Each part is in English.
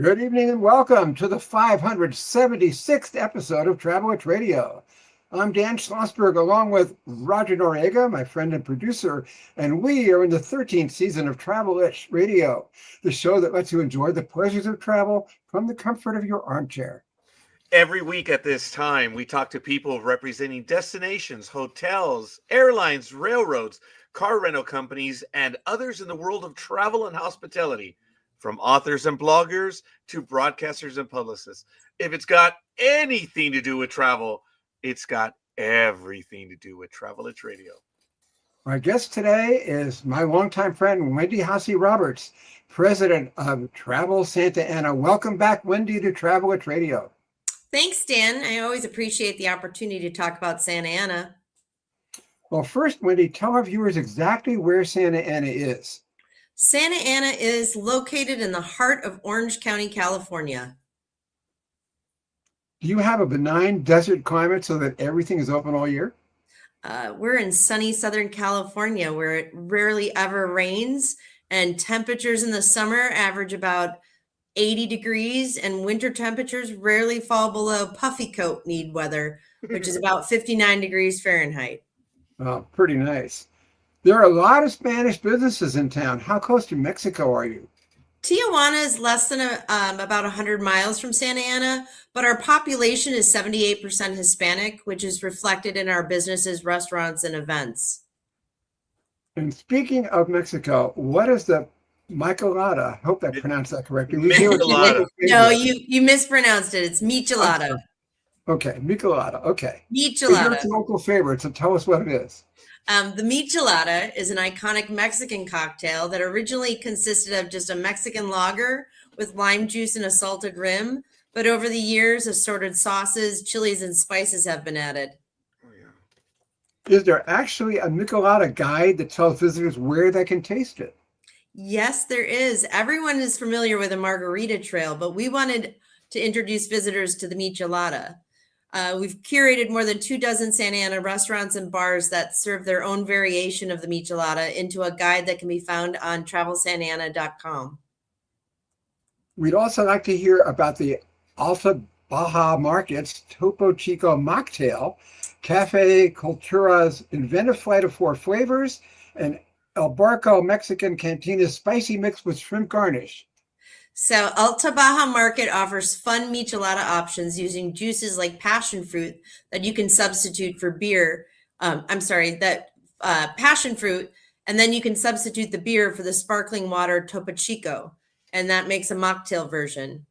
Good evening and welcome to the 576th episode of Travel Itch Radio. I'm Dan Schlossberg along with Roger Noriega, my friend and producer, and we are in the 13th season of Travel Itch Radio, the show that lets you enjoy the pleasures of travel from the comfort of your armchair. Every week at this time, we talk to people representing destinations, hotels, airlines, railroads, car rental companies, and others in the world of travel and hospitality, from authors and bloggers to broadcasters and publicists. If it's got anything to do with travel, it's got everything to do with Travel Itch Radio. My guest today is my longtime friend, Wendy Hasse Roberts, president of Travel Santa Ana. Welcome back, Wendy, to Travel Itch Radio. Thanks, Dan. I always appreciate the opportunity to talk about Santa Ana. Well, first, Wendy, tell our viewers exactly where Santa Ana is. Santa Ana is located in the heart of Orange County, California. Do you have a benign desert climate so that everything is open all year? We're in sunny Southern California where it rarely ever rains, and temperatures in the summer average about 80 degrees, and winter temperatures rarely fall below puffy coat need weather, which is about 59 degrees Fahrenheit. Oh, pretty nice. There are a lot of Spanish businesses in town. How close to Mexico are you? Tijuana is less than about 100 miles from Santa Ana, but our population is 78% Hispanic, which is reflected in our businesses, restaurants, and events. And speaking of Mexico, what is the Michelada? I hope I pronounced that correctly. Michelada. No, you mispronounced it. It's michelada. Okay, Michelada. Okay. Michelada. It's a local favorite, so tell us what it is. The michelada is an iconic Mexican cocktail that originally consisted of just a Mexican lager with lime juice and a salted rim, but over the years, assorted sauces, chilies, and spices have been added. Oh, yeah. Is there actually a Michelada guide that tells visitors where they can taste it? Yes, there is. Everyone is familiar with a margarita trail, but we wanted to introduce visitors to the michelada. We've curated more than 24 Santa Ana restaurants and bars that serve their own variation of the michelada into a guide that can be found on travelsantaana.com. We'd also like to hear about the Alta Baja Market's Topo Chico mocktail, Cafe Cultura's inventive flight of four flavors, and El Barco Mexican Cantina's spicy mix with shrimp garnish. So Alta Baja Market offers fun michelada options using juices like passion fruit that you can substitute for beer. Passion fruit, and then you can substitute the beer for the sparkling water Topo Chico, and that makes a mocktail version.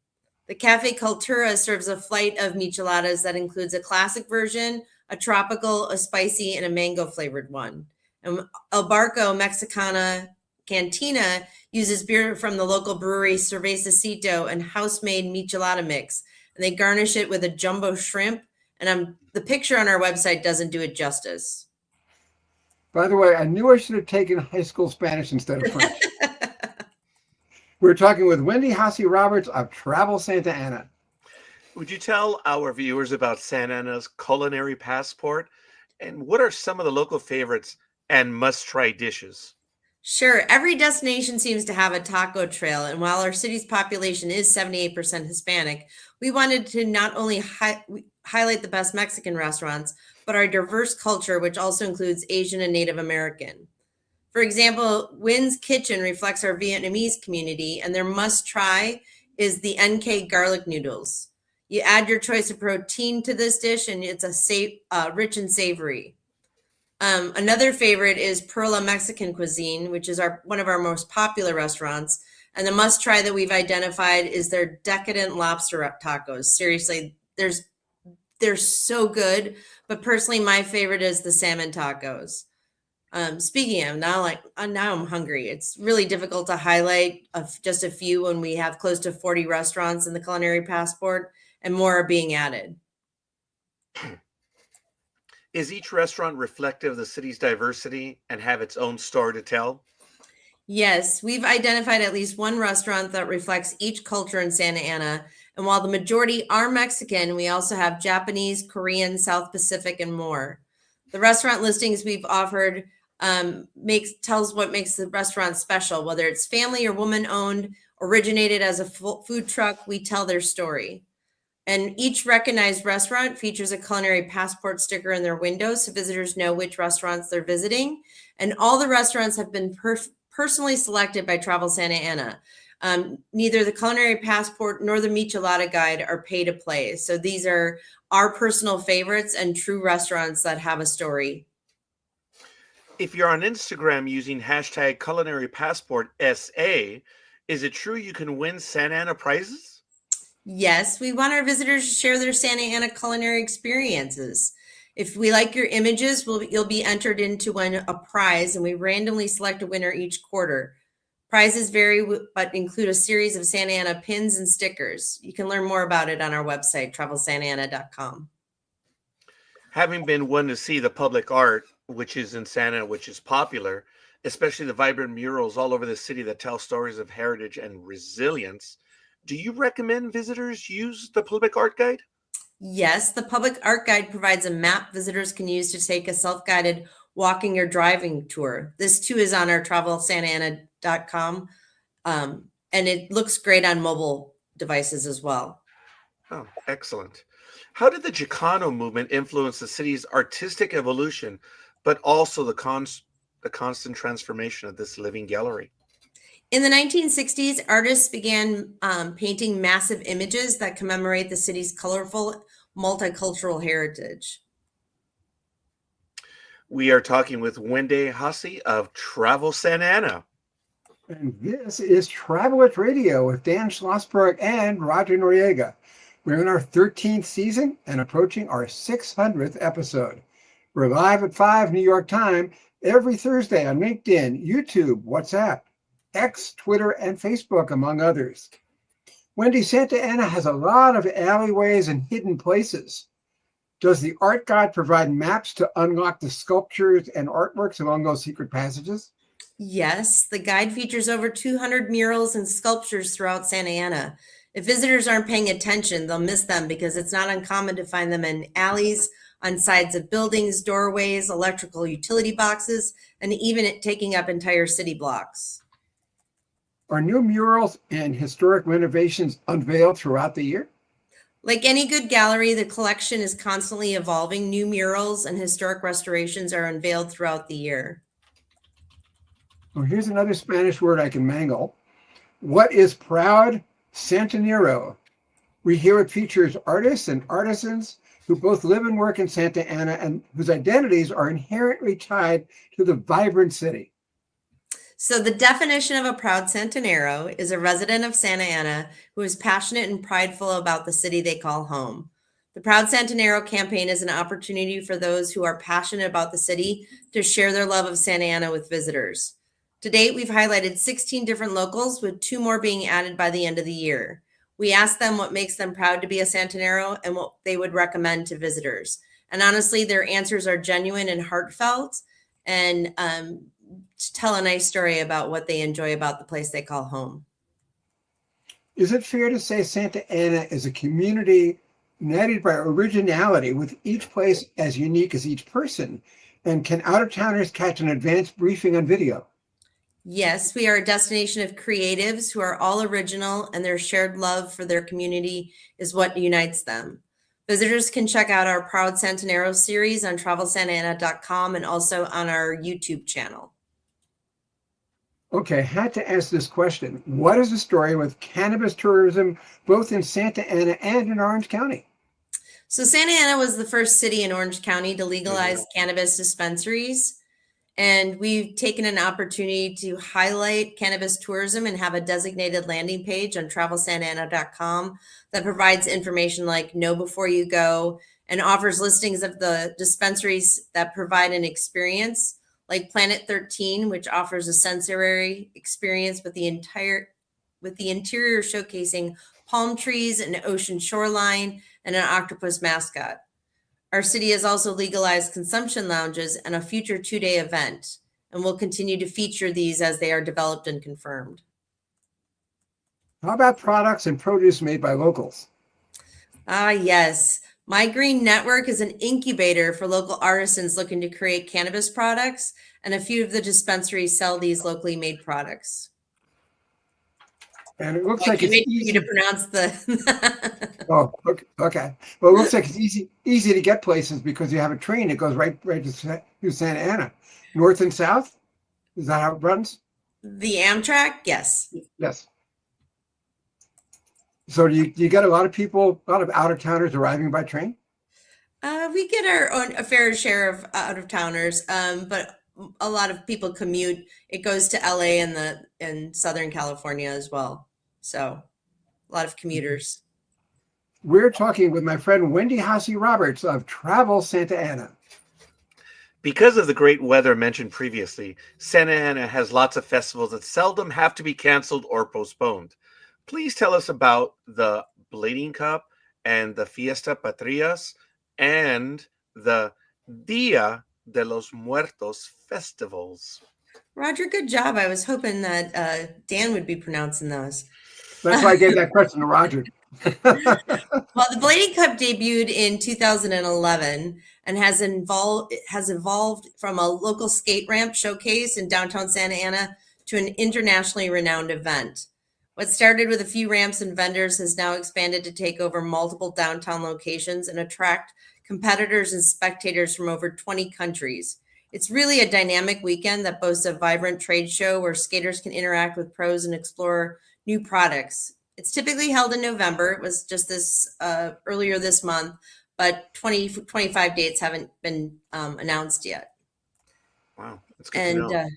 The Cafe Cultura serves a flight of micheladas that includes a classic version, a tropical, a spicy, and a mango flavored one. And El Barco Mexicana Cantina uses beer from the local brewery Cervecito and house-made michelada mix, and they garnish it with a jumbo shrimp. And the picture on our website doesn't do it justice. By the way, I knew I should have taken high school Spanish instead of French. We're talking with Wendy Hasse Roberts of Travel Santa Ana. Would you tell our viewers about Santa Ana's culinary passport, and what are some of the local favorites and must-try dishes? Sure. Every destination seems to have a taco trail. And while our city's population is 78% Hispanic, we wanted to not only highlight the best Mexican restaurants, but our diverse culture, which also includes Asian and Native American. For example, Wynn's Kitchen reflects our Vietnamese community, and their must-try is the NK garlic noodles. You add your choice of protein to this dish, and it's rich and savory. Another favorite is Perla Mexican Cuisine, which is one of our most popular restaurants. And the must try that we've identified is their decadent lobster tacos. Seriously, they're so good. But personally, my favorite is the salmon tacos. Speaking of now I'm hungry. It's really difficult to highlight just a few when we have close to 40 restaurants in the culinary passport, and more are being added. Is each restaurant reflective of the city's diversity and have its own story to tell? Yes, we've identified at least one restaurant that reflects each culture in Santa Ana. And while the majority are Mexican, we also have Japanese, Korean, South Pacific, and more. The restaurant listings we've offered tells what makes the restaurant special, whether it's family or woman owned, originated as a food truck, we tell their story. And each recognized restaurant features a culinary passport sticker in their windows so visitors know which restaurants they're visiting. And all the restaurants have been personally selected by Travel Santa Ana. Neither the culinary passport nor the Michelada guide are pay to play. So these are our personal favorites and true restaurants that have a story. If you're on Instagram using hashtag culinary passport SA, is it true you can win Santa Ana prizes? Yes, we want our visitors to share their Santa Ana culinary experiences. If we like your images, you'll be entered into win a prize, and we randomly select a winner each quarter. Prizes vary, but include a series of Santa Ana pins and stickers. You can learn more about it on our website, travelsantaana.com. Having been one to see the public art, which is in Santa Ana, which is popular, especially the vibrant murals all over the city that tell stories of heritage and resilience, do you recommend visitors use the public art guide? Yes, the public art guide provides a map visitors can use to take a self-guided walking or driving tour. This too is on our travelsantaana.com, and it looks great on mobile devices as well. Oh, excellent. How did the Chicano movement influence the city's artistic evolution, but also the constant transformation of this living gallery? In the 1960s, artists began painting massive images that commemorate the city's colorful, multicultural heritage. We are talking with Wendy Hussey of Travel Santa Ana. And this is Travel It Radio with Dan Schlossberg and Roger Noriega. We're in our 13th season and approaching our 600th episode. We're live at 5 New York time every Thursday on LinkedIn, YouTube, WhatsApp, X, Twitter, and Facebook, among others. Wendy, Santa Ana has a lot of alleyways and hidden places. Does the art guide provide maps to unlock the sculptures and artworks along those secret passages? Yes, the guide features over 200 murals and sculptures throughout Santa Ana. If visitors aren't paying attention, they'll miss them because it's not uncommon to find them in alleys, on sides of buildings, doorways, electrical utility boxes, and even taking up entire city blocks. Are new murals and historic renovations unveiled throughout the year? Like any good gallery, the collection is constantly evolving. New murals and historic restorations are unveiled throughout the year. Well, here's another Spanish word I can mangle. What is Proud Santanero? We hear it features artists and artisans who both live and work in Santa Ana and whose identities are inherently tied to the vibrant city. So the definition of a proud Santanero is a resident of Santa Ana who is passionate and prideful about the city they call home. The Proud Santanero campaign is an opportunity for those who are passionate about the city to share their love of Santa Ana with visitors. To date, we've highlighted 16 different locals, with 2 more being added by the end of the year. We asked them what makes them proud to be a Santanero and what they would recommend to visitors. And honestly, their answers are genuine and heartfelt, and to tell a nice story about what they enjoy about the place they call home. Is it fair to say Santa Ana is a community united by originality, with each place as unique as each person? And can out-of-towners catch an advanced briefing on video? Yes, we are a destination of creatives who are all original, and their shared love for their community is what unites them. Visitors can check out our Proud Santanero series on travelsantaana.com and also on our YouTube channel. Okay, I had to ask this question. What is the story with cannabis tourism, both in Santa Ana and in Orange County? So Santa Ana was the first city in Orange County to legalize cannabis dispensaries. And we've taken an opportunity to highlight cannabis tourism and have a designated landing page on travelsantaana.com that provides information like know before you go and offers listings of the dispensaries that provide an experience, like Planet 13, which offers a sensory experience with the interior showcasing palm trees, an ocean shoreline, and an octopus mascot. Our city has also legalized consumption lounges and a future 2-day event, and we'll continue to feature these as they are developed and confirmed. How about products and produce made by locals? Yes. My Green Network is an incubator for local artisans looking to create cannabis products. and a few of the dispensaries sell these locally made products. And it looks I like can't it's wait for you easy. to pronounce the. Oh, okay. Well, it looks like it's easy to get places because you have a train that goes right to Santa Ana, north and south. Is that how it runs? The Amtrak, yes. Yes. So do you get a lot of people, a lot of out of towners arriving by train? We get a fair share of out of towners, but a lot of people commute. It goes to LA and Southern California as well. So a lot of commuters. We're talking with my friend Wendy Hasse Roberts of Travel Santa Ana. Because of the great weather mentioned previously, Santa Ana has lots of festivals that seldom have to be canceled or postponed. Please tell us about the Blading Cup and the Fiesta Patrias and the Dia de los Muertos festivals. Roger, good job. I was hoping that Dan would be pronouncing those. That's why I gave that question to Roger. Well, the Blading Cup debuted in 2011 and has evolved from a local skate ramp showcase in downtown Santa Ana to an internationally renowned event. What started with a few ramps and vendors has now expanded to take over multiple downtown locations and attract competitors and spectators from over 20 countries. It's really a dynamic weekend that boasts a vibrant trade show where skaters can interact with pros and explore new products. It's typically held in November. It was just earlier this month, but 25 dates haven't been announced yet. Wow, that's good to know.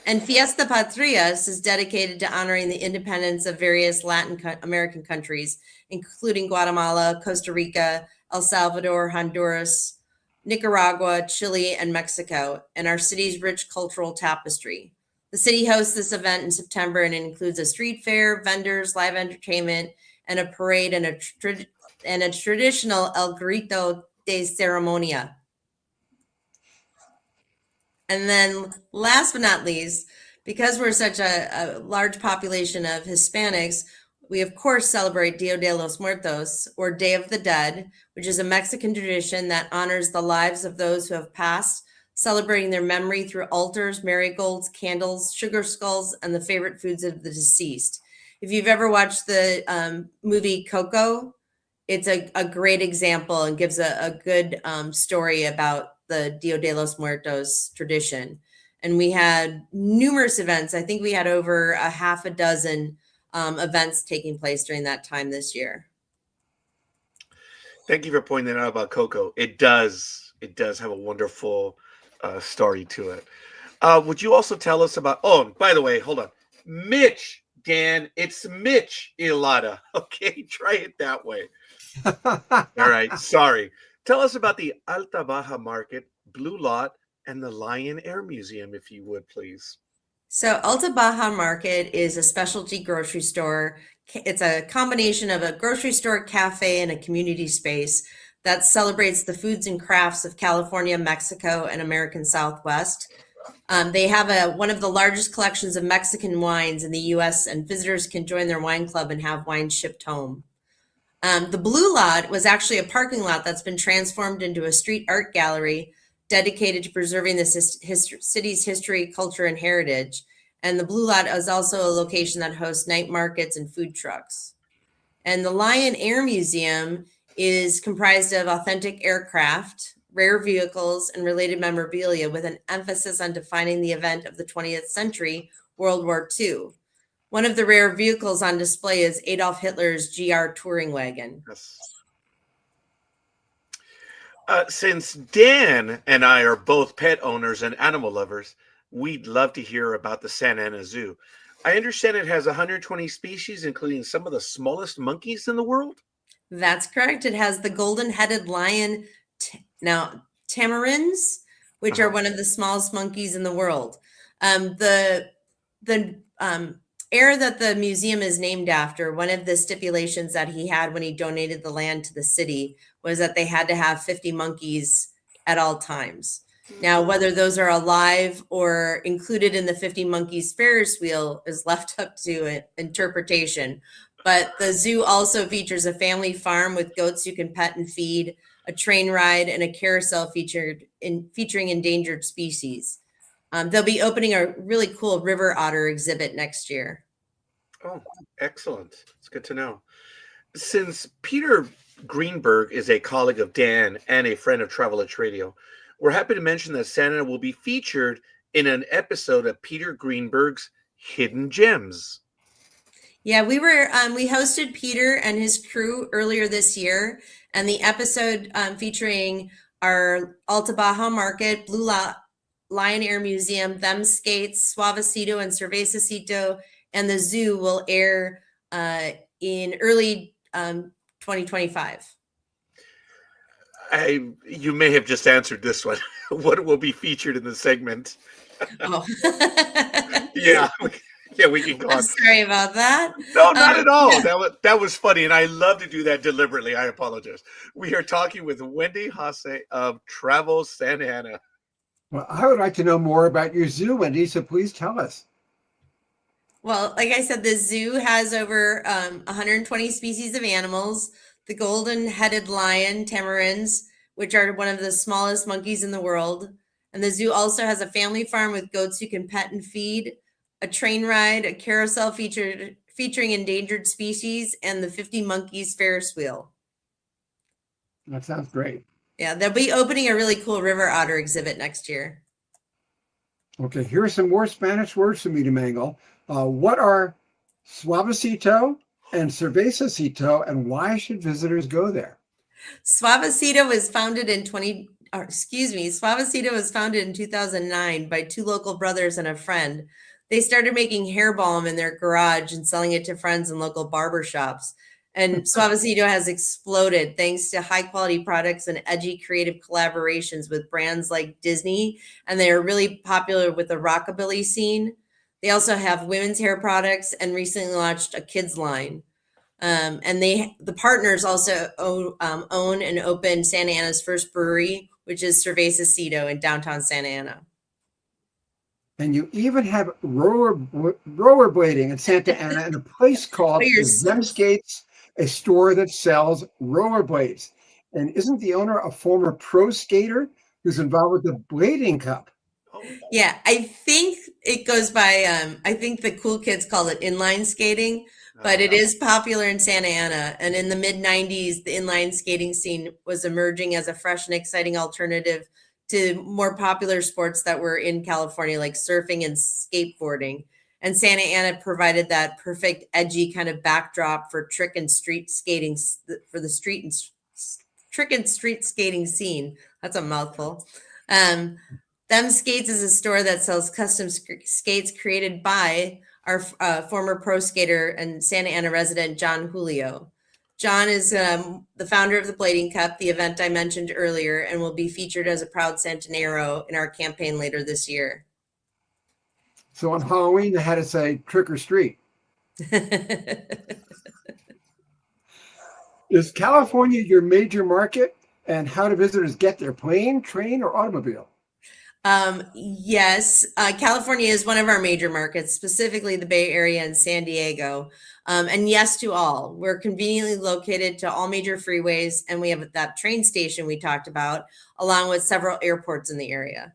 And Fiesta Patrias is dedicated to honoring the independence of various Latin American countries, including Guatemala, Costa Rica, El Salvador, Honduras, Nicaragua, Chile, and Mexico, and our city's rich cultural tapestry. The city hosts this event in September, and it includes a street fair, vendors, live entertainment, and a parade and a traditional El Grito de Ceremonia. And then last but not least, because we're such a large population of Hispanics, we of course celebrate Dia de los Muertos, or Day of the Dead, which is a Mexican tradition that honors the lives of those who have passed, celebrating their memory through altars, marigolds, candles, sugar skulls, and the favorite foods of the deceased. If you've ever watched the movie Coco, it's a great example and gives a good story about the Dia de los Muertos tradition. And we had numerous events. I think we had over a half a dozen events taking place during that time this year. Thank you for pointing that out about Coco. It does have a wonderful story to it. Would you also tell us about, oh, by the way, hold on. Mitch, Dan, it's Mitch Ilata. Okay, try it that way. All right, sorry. Tell us about the Alta Baja Market, Blue Lot, and the Lion Air Museum, if you would, please. So Alta Baja Market is a specialty grocery store. It's a combination of a grocery store, cafe, and a community space that celebrates the foods and crafts of California, Mexico, and American Southwest. They have one of the largest collections of Mexican wines in the U.S., and visitors can join their wine club and have wine shipped home. The Blue Lot was actually a parking lot that's been transformed into a street art gallery dedicated to preserving the city's history, culture, and heritage. And the Blue Lot is also a location that hosts night markets and food trucks. And the Lion Air Museum is comprised of authentic aircraft, rare vehicles, and related memorabilia with an emphasis on defining the event of the 20th century, World War II. One of the rare vehicles on display is Adolf Hitler's GR touring wagon. Yes. Since Dan and I are both pet owners and animal lovers, we'd love to hear about the Santa Ana Zoo. I understand it has 120 species, including some of the smallest monkeys in the world. That's correct. It has the golden-headed lion, tamarins, which are one of the smallest monkeys in the world. The air that the museum is named after, one of the stipulations that he had when he donated the land to the city was that they had to have 50 monkeys at all times. Now, whether those are alive or included in the 50 monkeys Ferris wheel is left up to interpretation. But the zoo also features a family farm with goats you can pet and feed, a train ride, and a carousel featuring endangered species. They'll be opening a really cool river otter exhibit next year. Oh, excellent. It's good to know. Since Peter Greenberg is a colleague of Dan and a friend of Travel H Radio, we're happy to mention that Santa Ana will be featured in an episode of Peter Greenberg's Hidden Gems. Yeah, we hosted Peter and his crew earlier this year, and the episode featuring our Alta Baja Market, Lion Air Museum, Them Skates, Suavecito and Cervecito, and the zoo will air in early 2025. You may have just answered this one. What will be featured in the segment? Oh. Yeah. Yeah, we can go on. I'm sorry about that. No, not at all. Yeah. That was funny, and I love to do that deliberately. I apologize. We are talking with Wendy Hasse of Travel Santa Ana. Well, I would like to know more about your zoo, Wendy, so please tell us. Well, like I said, the zoo has over 120 species of animals. The golden-headed lion, tamarins, which are one of the smallest monkeys in the world. And the zoo also has a family farm with goats you can pet and feed, a train ride, a carousel featuring endangered species, and the 50 Monkeys Ferris wheel. That sounds great. Yeah, they'll be opening a really cool river otter exhibit next year. Okay, here are some more Spanish words for me to mangle. What are Suavecito and Cervecito, and why should visitors go there? Suavecito was founded in 2009 by two local brothers and a friend. They started making hair balm in their garage and selling it to friends in local barber shops. And Suavecito has exploded thanks to high quality products and edgy creative collaborations with brands like Disney. And they are really popular with the rockabilly scene. They also have women's hair products and recently launched a kids line. And the partners also own and open Santa Ana's first brewery, which is Cervecito in downtown Santa Ana. And you even have rollerblading in Santa Ana in a place called Them Skates, a store that sells rollerblades. And isn't the owner a former pro skater who's involved with the Blading Cup? Yeah, I think it goes by, I think the cool kids call it inline skating, but it is popular in Santa Ana. And in the mid-90s, the inline skating scene was emerging as a fresh and exciting alternative to more popular sports that were in California, like surfing and skateboarding. And Santa Ana provided that perfect, edgy kind of backdrop for trick and street skating, for the trick and street skating scene. That's a mouthful. Them Skates is a store that sells custom skates created by our former pro skater and Santa Ana resident, John Julio. John is the founder of the Blading Cup, the event I mentioned earlier, and will be featured as a proud Santanero in our campaign later this year. So on Halloween, they had to say trick or treat. Is California your major market? And how do visitors get there? Plane, train, or automobile? Yes, California is one of our major markets, specifically the Bay Area and San Diego. And yes to all. We're conveniently located to all major freeways, and we have that train station we talked about, along with several airports in the area.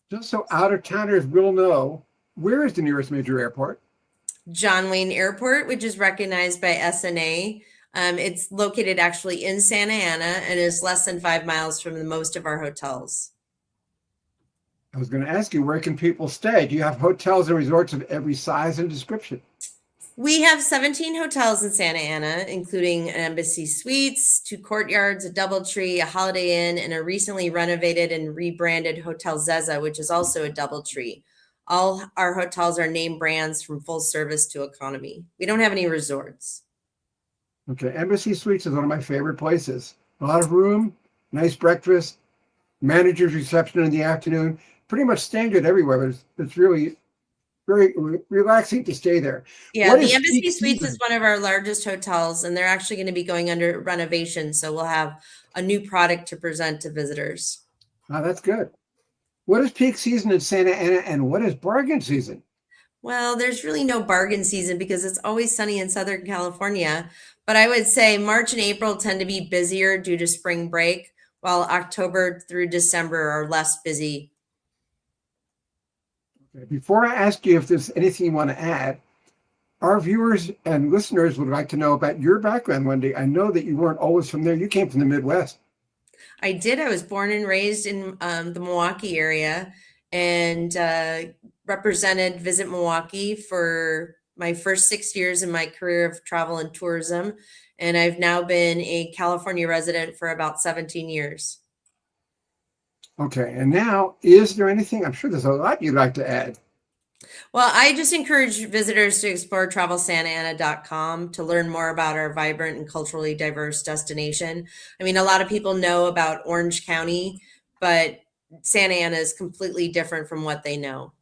Just so out-of-towners will know, where is the nearest major airport? John Wayne Airport, which is recognized by SNA. It's located actually in Santa Ana and is less than 5 miles from most of our hotels. I was going to ask you, where can people stay? Do you have hotels and resorts of every size and description? We have 17 hotels in Santa Ana, including an Embassy Suites, 2 Courtyards, a DoubleTree, a Holiday Inn, and a recently renovated and rebranded Hotel Zeza, which is also a DoubleTree. All our hotels are name brands from full service to economy. We don't have any resorts. Okay, Embassy Suites is one of my favorite places. A lot of room, nice breakfast, manager's reception in the afternoon. Pretty much standard everywhere, but it's really very relaxing to stay there. Yeah, the Embassy Suites is one of our largest hotels, and they're actually going to be going under renovation. So we'll have a new product to present to visitors. Oh, that's good. What is peak season in Santa Ana, and what is bargain season? Well, there's really no bargain season because it's always sunny in Southern California. But I would say March and April tend to be busier due to spring break, while October through December are less busy. Before I ask you if there's anything you want to add, our viewers and listeners would like to know about your background, Wendy. I know that you weren't always from there. You came from the Midwest. I did. I was born and raised in the Milwaukee area and represented Visit Milwaukee for my first 6 years in my career of travel and tourism. And I've now been a California resident for about 17 years. Okay. And now, is there anything? I'm sure there's a lot you'd like to add. Well, I just encourage visitors to explore travelsantaana.com to learn more about our vibrant and culturally diverse destination. I mean, a lot of people know about Orange County, but Santa Ana is completely different from what they know.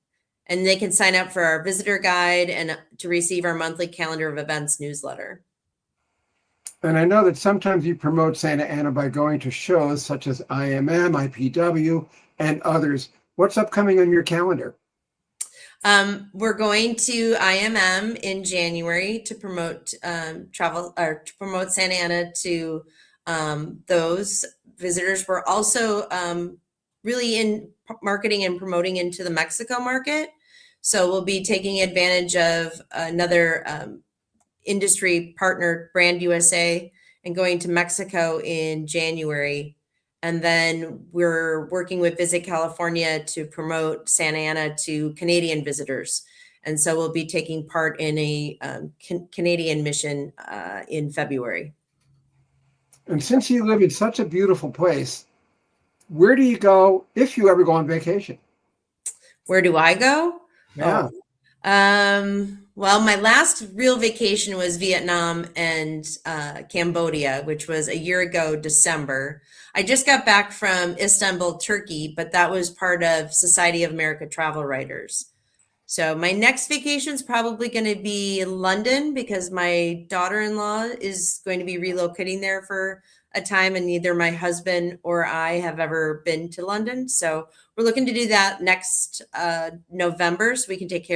And they can sign up for our visitor guide and to receive our monthly calendar of events newsletter. And I know that sometimes you promote Santa Ana by going to shows such as IMM, IPW, and others. What's upcoming on your calendar? We're going to IMM in January to promote travel or to promote Santa Ana to those visitors. We're also really in marketing and promoting into the Mexico market. So we'll be taking advantage of another industry partner, Brand USA, and going to Mexico in January. And then we're working with Visit California to promote Santa Ana to Canadian visitors. And so we'll be taking part in a Canadian mission in February. And since you live in such a beautiful place, where do you go if you ever go on vacation? Where do I go? Yeah. Well, my last real vacation was Vietnam and Cambodia, which was a year ago, December. I just got back from Istanbul, Turkey, but that was part of Society of America Travel Writers. So my next vacation is probably going to be London because my daughter-in-law is going to be relocating there for a time, and neither my husband or I have ever been to London. So we're looking to do that next November so we can take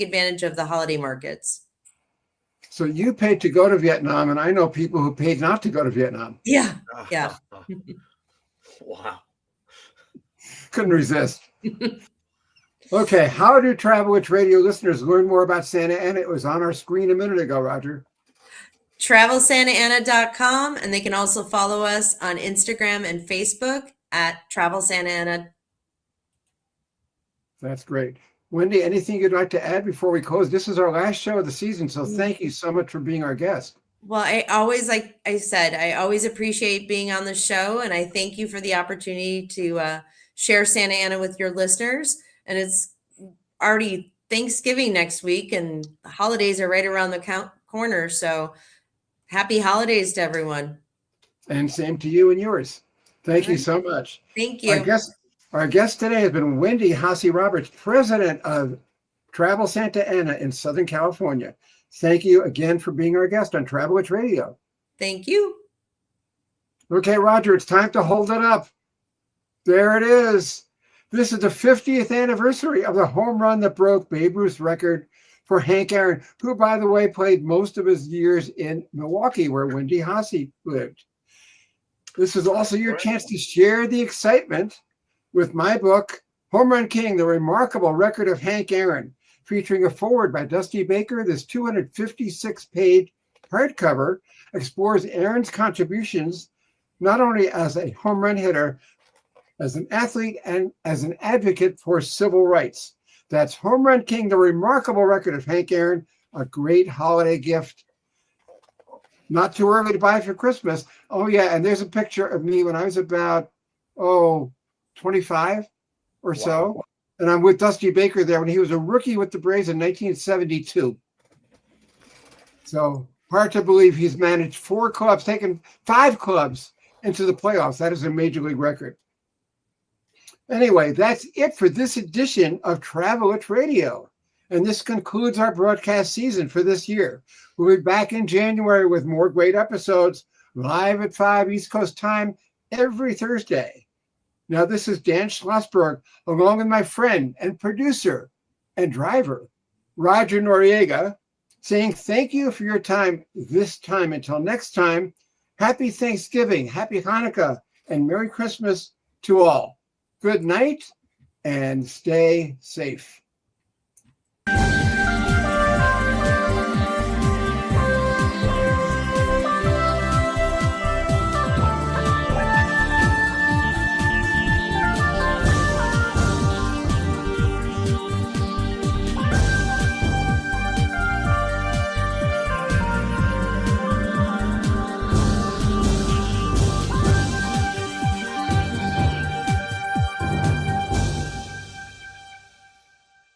advantage of the holiday markets. So you paid to go to Vietnam, and I know people who paid not to go to Vietnam. Yeah. Wow. Couldn't resist. Okay, how do Travel Witch Radio listeners learn more about Santa Ana? It was on our screen a minute ago, Roger. TravelSantaAna.com, and they can also follow us on Instagram and Facebook at Travel Santa Ana. That's great. Wendy, anything you'd like to add before we close? This is our last show of the season, so thank you so much for being our guest. Well, I always, like I said, I always appreciate being on the show, and I thank you for the opportunity to share Santa Ana with your listeners. And it's already Thanksgiving next week, and the holidays are right around the corner. So happy holidays to everyone. And same to you and yours. Thank you so much. Thank you. Our guest today has been Wendy Hasse Roberts, president of Travel Santa Ana in Southern California. Thank you again for being our guest on Travel Witch Radio. Thank you. Okay, Roger, it's time to hold it up. There it is. This is the 50th anniversary of the home run that broke Babe Ruth's record for Hank Aaron, who, by the way, played most of his years in Milwaukee, where Wendy Hasse lived. This is also your chance to share the excitement with my book, Home Run King, The Remarkable Record of Hank Aaron, featuring a foreword by Dusty Baker. This 256-page hardcover explores Aaron's contributions, not only as a home run hitter, as an athlete, and as an advocate for civil rights. That's Home Run King, The Remarkable Record of Hank Aaron, a great holiday gift. Not too early to buy for Christmas. Oh, yeah, and there's a picture of me when I was about, 25 or so. Wow. And I'm with Dusty Baker there when he was a rookie with the Braves in 1972. So hard to believe he's managed 4 clubs, taken 5 clubs into the playoffs. That is a major league record. Anyway, that's it for this edition of Travel Witch Radio. And this concludes our broadcast season for this year. We'll be back in January with more great episodes, live at 5 East Coast time every Thursday. Now, this is Dan Schlossberg, along with my friend and producer and driver, Roger Noriega, saying thank you for your time this time. Until next time, happy Thanksgiving, happy Hanukkah, and Merry Christmas to all. Good night and stay safe. Bye.